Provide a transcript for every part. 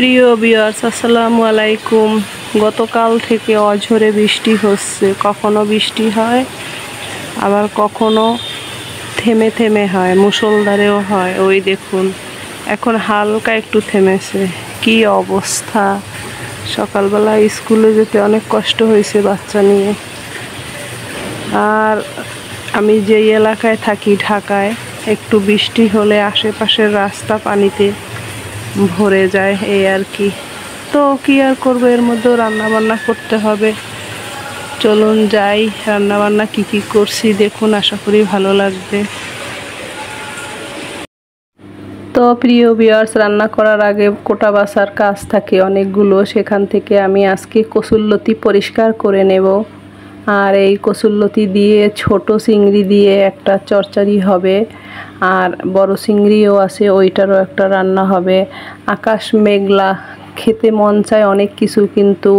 প্রিয় ভিউয়ার্স, আসসালামু আলাইকুম। গতকাল থেকে অঝরে বৃষ্টি হচ্ছে, কখনো বৃষ্টি হয় আবার কখনো থেমে থেমে হয়, মুষলধারেও হয়। ওই দেখুন, এখন হালকা একটু থেমেছে। কি অবস্থা! সকালবেলা স্কুলে যেতে অনেক কষ্ট হয়েছে বাচ্চা নিয়ে। আর আমি যেই এলাকায় থাকি, ঢাকায়, একটু বৃষ্টি হলে আশেপাশের রাস্তা পানিতে ভরে যায়, এই আর কি। তো কি আর করবো, এর মধ্যেও রান্নাবান্না করতে হবে। চলুন যাই, রান্নাবান্না কি করছি দেখুন, আশা করি ভালো লাগবে। তো প্রিয় ভিউয়ার্স, রান্না করার আগে কোটা বাছার কাজ থাকে অনেকগুলো, সেখান থেকে আমি আজকে কচুরলতি পরিষ্কার করে নেব। আর এই কচুরলতি দিয়ে ছোট চিংড়ি দিয়ে একটা চচ্চড়ি হবে, আর বড় চিংড়িও আছে, ওইটারও একটা রান্না হবে। আকাশ মেঘলা, খেতে মন চায় অনেক কিছু, কিন্তু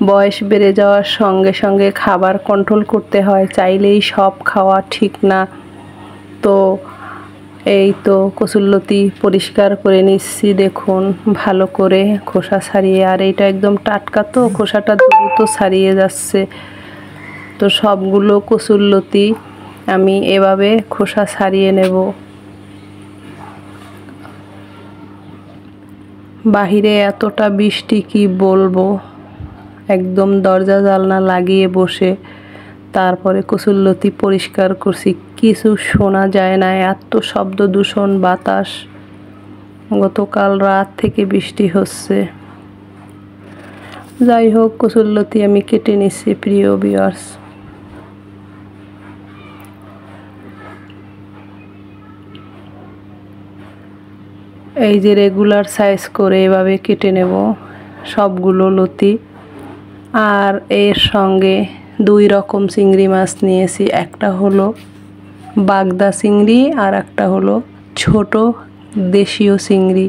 বয়স বেড়ে যাওয়ার সঙ্গে সঙ্গে খাবার কন্ট্রোল করতে হয়, চাইলেই সব খাওয়া ঠিক না। তো এই তো কচুরলতি পরিষ্কার করে নিচ্ছি, দেখুন ভালো করে খোসা ছাড়িয়ে। আর এইটা একদম টাটকা, তো খোসাটা দ্রুত ছাড়িয়ে যাচ্ছে। তো সবগুলো কচুরলতি আমি এভাবে খোসা ছাড়িয়ে নেব। বাহিরে এতটা বৃষ্টি কি বলবো, একদম দরজা জানলা লাগিয়ে বসে তারপরে কচুরলতি পরিষ্কার করছি। কিছু শোনা যায় না, এত শব্দ দূষণ, বাতাস। গতকাল রাত থেকে বৃষ্টি হচ্ছে। যাই হোক, কচুরলতি আমি কেটে নিচ্ছি প্রিয় ভিউয়ার্স। এই যে রেগুলার সাইজ করে এভাবে কেটে নেব সবগুলো লতি। আর এর সঙ্গে দুই রকম চিংড়ি মাছ নিয়েছি, একটা হলো বাগদা চিংড়ি আর একটা হলো ছোট দেশীয় চিংড়ি।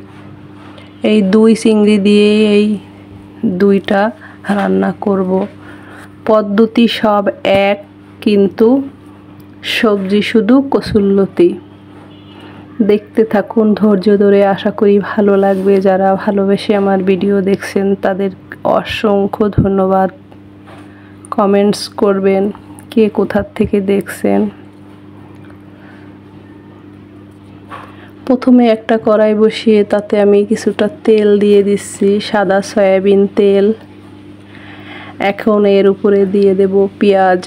এই দুই চিংড়ি দিয়ে এই দুইটা রান্না করব। পদ্ধতি সব এক, কিন্তু সবজি শুধু কচুরলতি। দেখতে থাকুন ধৈর্য ধরে, আশা করি ভালো লাগবে। যারা ভালোবেসে আমার ভিডিও দেখছেন তাদের অসংখ্য ধন্যবাদ। কমেন্টস করবেন কে কোথা থেকে দেখছেন। প্রথমে একটা কড়াই বসিয়ে তাতে আমি কিছুটা তেল দিয়ে দিচ্ছি, সাদা সয়াবিন তেল। এখন এর উপরে দিয়ে দেব পেঁয়াজ।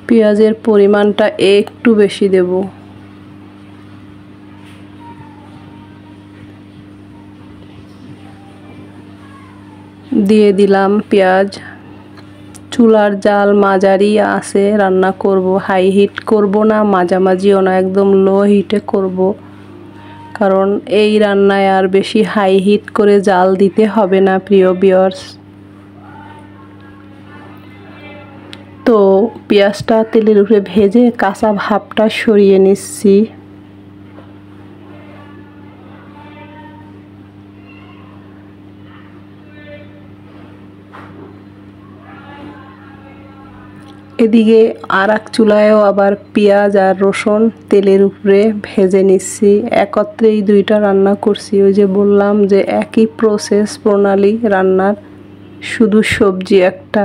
পেঁয়াজের পরিমাণটা একটু বেশি দেব। দিয়ে দিলাম পেঁয়াজ। চুলার জাল মাঝারি আছে রান্না করব, হাই হিট করব না, মাঝামাঝিও না, একদম লো হিটে করব। কারণ এই রান্নায় আর বেশি হাই হিট করে জাল দিতে হবে না প্রিয় ভিউয়ার্স। তো পেঁয়াজটা তেলের উপরে ভেজে কাঁচা ভাবটা সরিয়ে নিচ্ছি। এদিকে আর এক চুলায়ও আবার পেঁয়াজ আর রসুন তেলের উপরে ভেজে নিচ্ছি। একত্রেই দুইটা রান্না করছি, ওই যে বললাম যে একই প্রসেস প্রণালী রান্নার, শুধু সবজি একটা।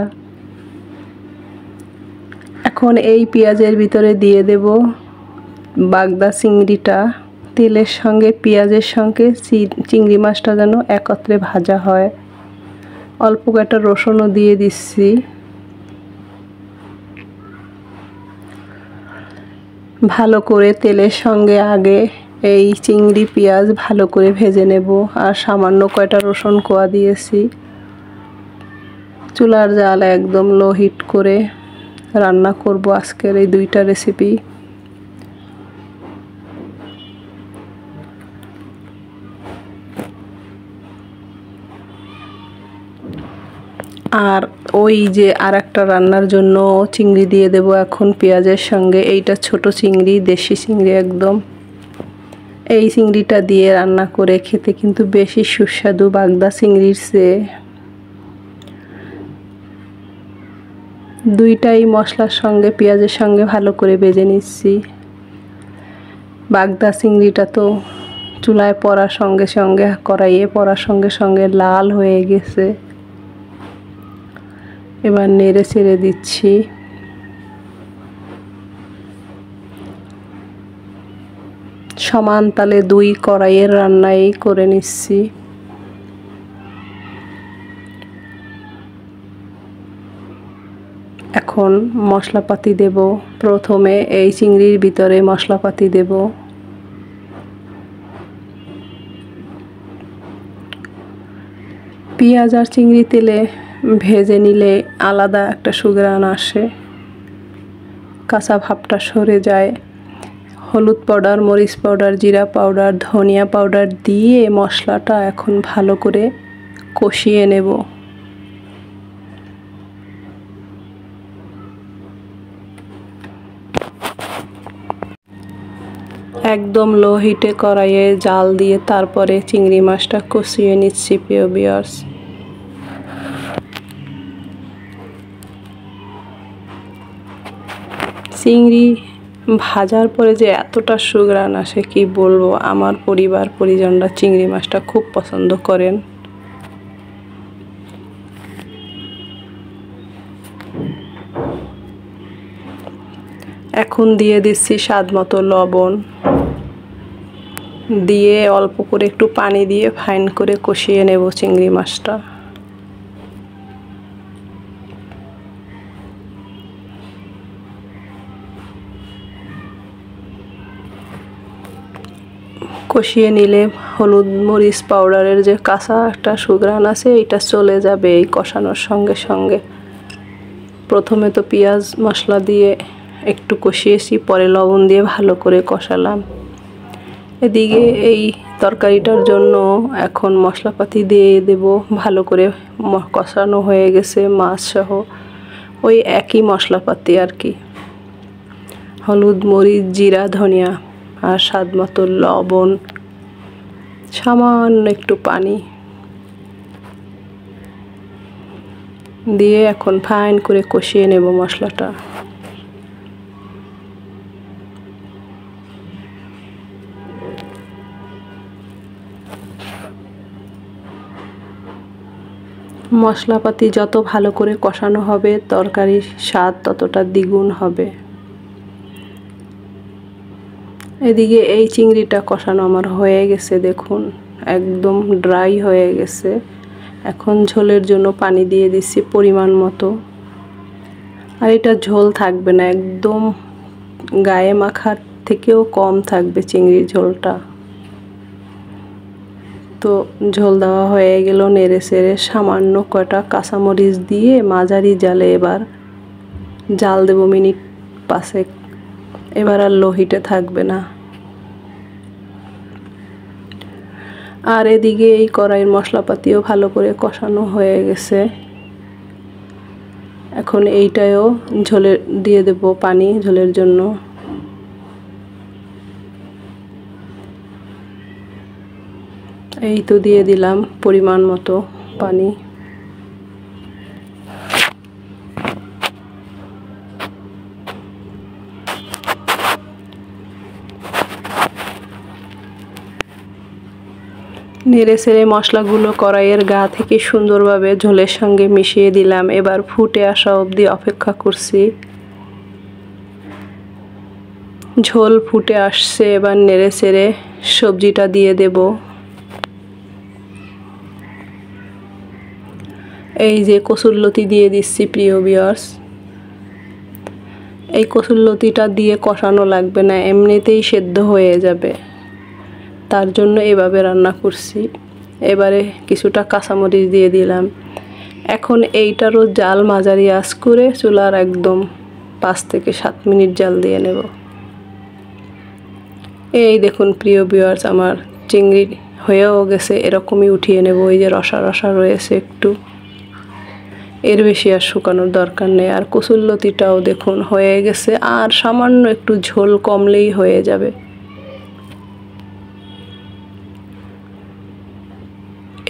এখন এই পেঁয়াজের ভিতরে দিয়ে দেব বাগদা চিংড়িটা। তেলের সঙ্গে পেঁয়াজের সঙ্গে চিংড়ি মাছটা যেন একত্রে ভাজা হয়। অল্প কয়েকটা রসুনও দিয়ে দিচ্ছি। ভালো করে তেলের সঙ্গে আগে এই চিংড়ি পেঁয়াজ ভালো করে ভেজে নেব। আর সামান্য কয়টা রসুন কোয়া দিয়েছি। চুলার জাল একদম লো হিট করে রান্না করব আজকের এই দুইটা রেসিপি। আর ওই যে আর একটা রান্নার জন্য চিংড়ি দিয়ে দেব এখন পেঁয়াজের সঙ্গে। এইটা ছোট চিংড়ি, দেশি চিংড়ি একদম। এই চিংড়িটা দিয়ে রান্না করে খেতে কিন্তু বেশি সুস্বাদু বাগদা চিংড়ির চেয়ে। দুইটাই মশলার সঙ্গে পেঁয়াজের সঙ্গে ভালো করে ভেজে নিচ্ছি। বাগদা চিংড়িটা তো চুলায় পড়ার সঙ্গে সঙ্গে, কড়াইয়ে পড়ার সঙ্গে সঙ্গে লাল হয়ে গেছে। এবার নেড়ে ছেড়ে দিচ্ছি। সমান তালে 2 কড়াইয়ের রান্নাই করে নিচ্ছি। এখন মশলাপাতি দেব। প্রথমে এই চিংড়ির ভিতরে মশলাপাতি দেব। পেঁয়াজ আর চিংড়ি তেলে ভেজে নিলে আলাদা একটা সুঘ্রাণ আসে, কাঁচা ভাবটা সরে যায়। হলুদ পাউডার, মরিচ পাউডার, জিরা পাউডার, ধনিয়া পাউডার দিয়ে মশলাটা এখন ভালো করে কষিয়ে নেব। একদম লো হিটে কড়াইয়ে জাল দিয়ে তারপরে চিংড়ি মাছটা কষিয়ে নিচ্ছি প্রিয় ভিউয়ার্স। চিংড়ি ভাজার পরে যে এতটা সুঘ্রাণ আসে কি বলবো। আমার পরিবার পরিজনরা চিংড়ি মাছটা খুব পছন্দ করেন। এখন দিয়ে দিচ্ছি স্বাদ মতো লবণ, দিয়ে অল্প করে একটু পানি দিয়ে ফাইন করে কষিয়ে নেব চিংড়ি মাছটা। কষিয়ে নিলে হলুদ মরিচ পাউডারের যে কাঁচা একটা সুঘ্রাণ আছে এটা চলে যাবে এই কষানোর সঙ্গে সঙ্গে। প্রথমে তো পেঁয়াজ মশলা দিয়ে একটু কষিয়েছি, পরে লবণ দিয়ে ভালো করে কষালাম। এদিকে এই তরকারিটার জন্য এখন মশলাপাতি দিয়ে দেব। ভালো করে কষানো হয়ে গেছে মাছ সহ, ওই একই মশলাপাতি আর কি। হলুদ মরিচ জিরা ধনিয়া আর স্বাদ মতো লবণ, সামান্য একটু পানি দিয়ে এখন ফাইন করে কষিয়ে নেব মশলাটা। মশলাপাতি যত ভালো করে কষানো হবে তরকারির স্বাদ ততটা দ্বিগুণ হবে। এদিকে এই চিংড়িটা কষানো আমার হয়ে গেছে, দেখুন একদম ড্রাই হয়ে গেছে। এখন ঝোলের জন্য পানি দিয়ে দিচ্ছি পরিমাণ মতো। আর এটা ঝোল থাকবে না, একদম গায়ে মাখার থেকেও কম থাকবে চিংড়ির ঝোলটা। তো ঝোল দেওয়া হয়ে গেল, নেড়ে চেড়ে সামান্য কয়টা কাঁচামরিচ দিয়ে মাঝারি জালে এবার জাল দেব মিনিট 5। এবার আর লো হিটে থাকবে না। আর এদিকে এই কড়াইয়ের মশলাপাতিও ভালো করে কষানো হয়ে গেছে। এখন এইটাও ঝোলে দিয়ে দেব পানি ঝোলের জন্য। এই তো দিয়ে দিলাম পরিমাণ মতো পানি। নেড়ে চেড়ে মশলাগুলো কড়াইয়ের গা থেকে সুন্দরভাবে ঝোলের সঙ্গে মিশিয়ে দিলাম। এবার ফুটে আসা অবধি অপেক্ষা করছি। ঝোল ফুটে আসছে, এবার নেড়ে চেড়ে সবজিটা দিয়ে দেব। এই যে কসুরলতি দিয়ে দিচ্ছি প্রিয় ভিউয়ার্স। এই কসুরলতিটা দিয়ে কষানো লাগবে না, এমনিতেই সেদ্ধ হয়ে যাবে, তার জন্য এভাবে রান্না করছি। এবারে কিছুটা কাঁচামরিচ দিয়ে দিলাম। এখন এইটারও জাল মাঝারি আঁচ করে চুলার একদম 5 থেকে 7 মিনিট জাল দিয়ে নেব। এই দেখুন প্রিয় ভিউয়ার্স, আমার চিংড়ি হয়েও গেছে, এরকমই উঠিয়ে নেব। এই যে রসা রসা রয়েছে একটু, এর বেশি আর শুকানোর দরকার নেই। আর কসুরলতিটাও দেখুন হয়ে গেছে, আর সামান্য একটু ঝোল কমলেই হয়ে যাবে।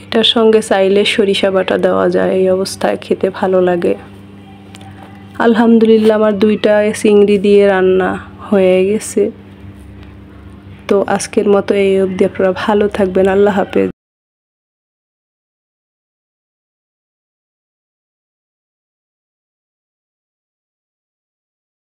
এটার সঙ্গে চাইলে সরিষা বাটা দেওয়া যায়, এই অবস্থায় খেতে ভালো লাগে। আলহামদুলিল্লাহ আমার 2টা চিংড়ি দিয়ে রান্না হয়ে গেছে। তো আজকের মতো এই অবধি, আপনারা ভালো থাকবেন। আল্লাহ হাফেজ।